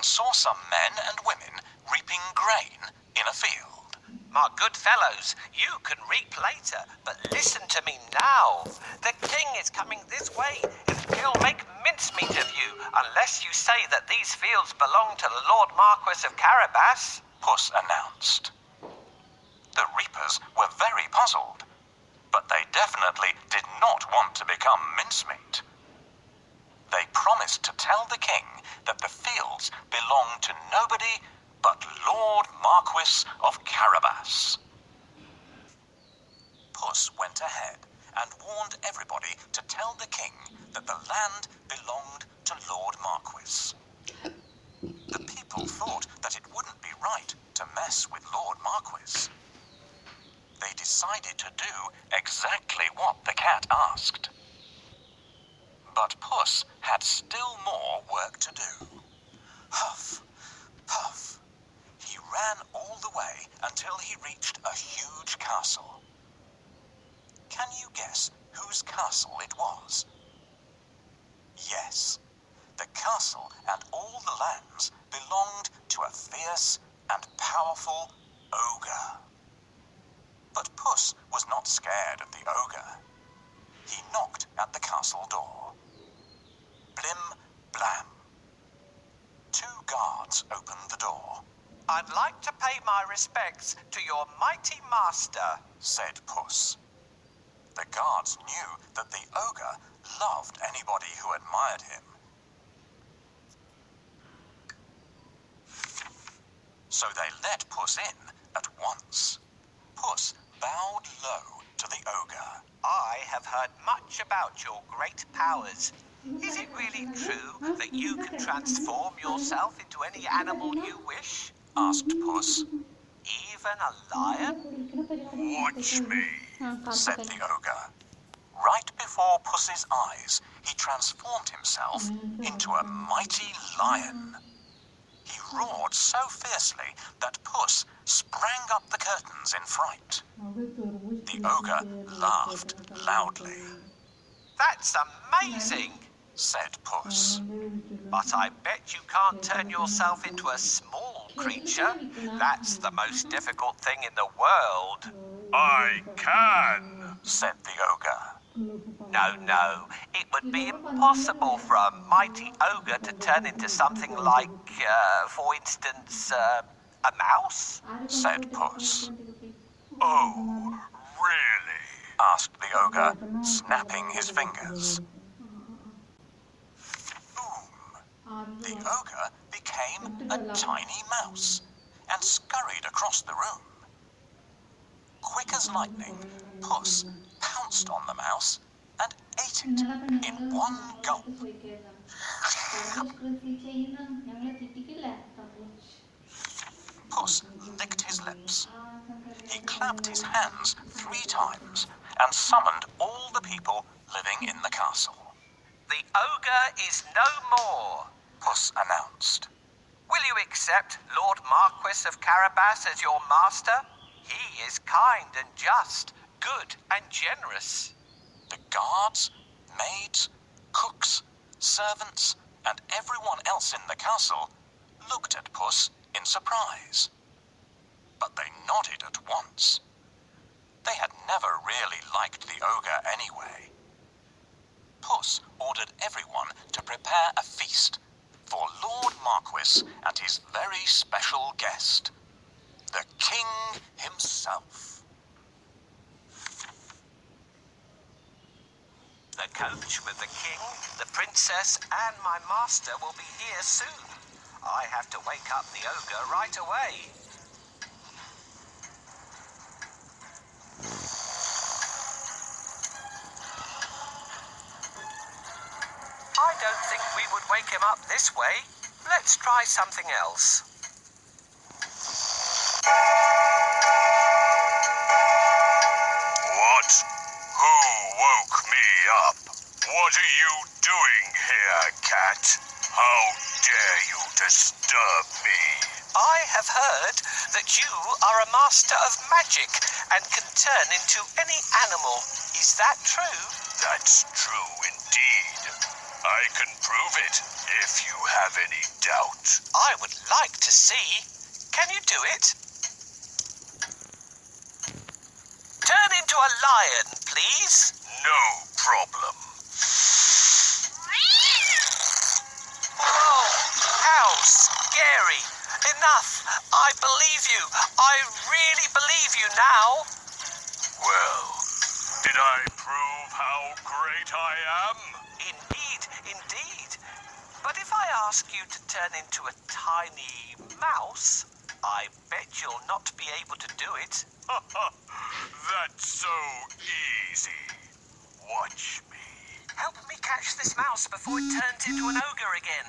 and saw some men and women reaping grain in a field. My good fellows, you can reap later, but listen to me now. The king is coming this way, and he'll make mincemeat of you, unless you say that these fields belong to the Lord Marquis of Carabas, Puss announced. The reapers were very puzzled, but they definitely did not want to become mincemeat. They promised to tell the king that the fields belonged to nobody but Lord Marquis of Carabas. Puss went ahead and warned everybody to tell the king that the land belonged to Lord Marquis. The people thought that it wouldn't be right to mess with Lord Marquis. They decided to do exactly what the cat asked. But Puss had still more work to do. Huff, puff. He ran all the way until he reached a huge castle. Can you guess whose castle it was? Yes, the castle and all the lands belonged to a fierce and powerful ogre. But Puss was not scared of the ogre. He knocked at the castle door. Blim, blam. 2 guards opened the door. I'd like to pay my respects to your mighty master, said Puss. The guards knew that the ogre loved anybody who admired him. So they let Puss in at once. Puss bowed low to the ogre. I have heard much about your great powers. Is it really true that you can transform yourself into any animal you wish? Asked Puss. Even a lion? Watch me, said the ogre. Right before Puss's eyes, he transformed himself into a mighty lion. He roared so fiercely that Puss sprang up the curtains in fright. The ogre laughed loudly. That's amazing, said Puss. but I bet you can't turn yourself into a small creature. That's the most difficult thing in the world. I can, said the ogre. No, it would be impossible for a mighty ogre to turn into something like, for instance, a mouse? Said Puss. Oh, really? Asked the ogre, snapping his fingers. Boom! The ogre became a tiny mouse and scurried across the room. Quick as lightning, Puss pounced on the mouse and ate it in one gulp. Puss licked his lips. He clapped his hands 3 times and summoned all the people living in the castle. The ogre is no more, Puss announced. Will you accept Lord Marquis of Carabas as your master? He is kind and just, good and generous. The guards, maids, cooks, servants, and everyone else in the castle looked at Puss in surprise. But they nodded at once. They had never really liked the ogre anyway. Puss ordered everyone to prepare a feast for Lord Marquis and his very special guest, the king himself. The coach with the king, the princess, and my master will be here soon. I have to wake up the ogre right away. I don't think we would wake him up this way. Let's try something else. What? Who woke me up? What are you doing here, cat? How dare you disturb me? I have heard that you are a master of magic and can turn into any animal. Is that true? That's true indeed. I can prove it, if you have any doubt. I would like to see. Can you do it? Turn into a lion, please. No problem. Whoa, how scary. Enough. I believe you. I really believe you now. Well, did I prove how great I am? Indeed, indeed. But if I ask you to turn into a tiny mouse, I bet you'll not be able to do it. That's so easy. Watch me. Help me catch this mouse before it turns into an ogre again.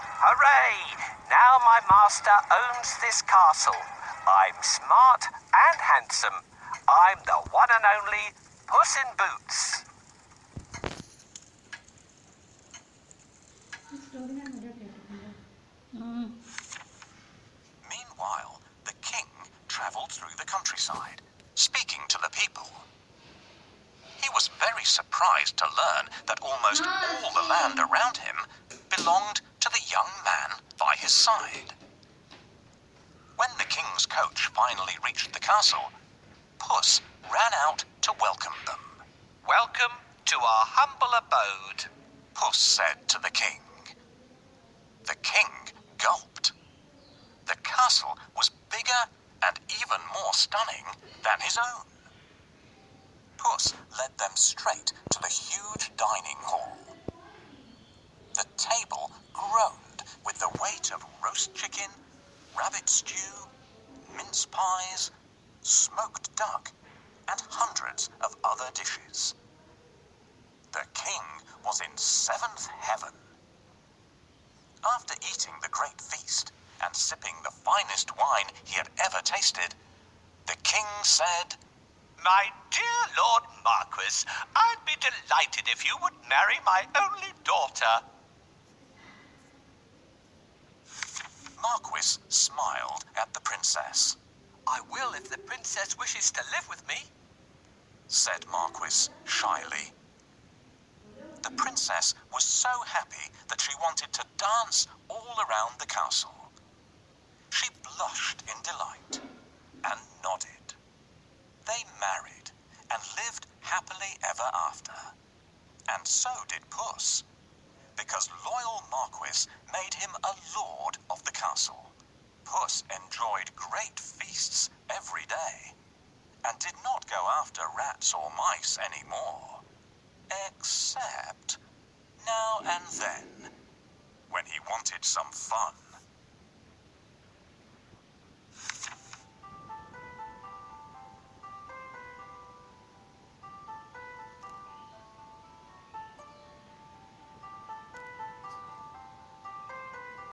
Hooray! Now my master owns this castle. I'm smart and handsome. I'm the one and only Puss in Boots. Meanwhile, the king travelled through the countryside, speaking to the people. He was very surprised to learn that almost all the land around him belonged to the young man by his side. When the king's coach finally reached the castle, Puss ran out to welcome them. Welcome to our humble abode. Puss said to the king. The king gulped. The castle was bigger and even more stunning than his own. Puss led them straight to the huge dining hall. The table groaned with the weight of roast chicken, rabbit stew, mince pies, smoked duck, and hundreds of other dishes. The king was in seventh heaven. After eating the great feast and sipping the finest wine he had ever tasted, the king said, My dear Lord Marquis, I'd be delighted if you would marry my only daughter. Marquis smiled at the princess. I will if the princess wishes to live with me, said Marquis shyly. The princess was so happy that she wanted to dance all around the castle. She blushed in delight and nodded. They married and lived happily ever after. And so did Puss, because loyal Marquis made him a lord of the castle. Puss enjoyed great feasts every day and did not go after rats or mice anymore, except now and then when he wanted some fun.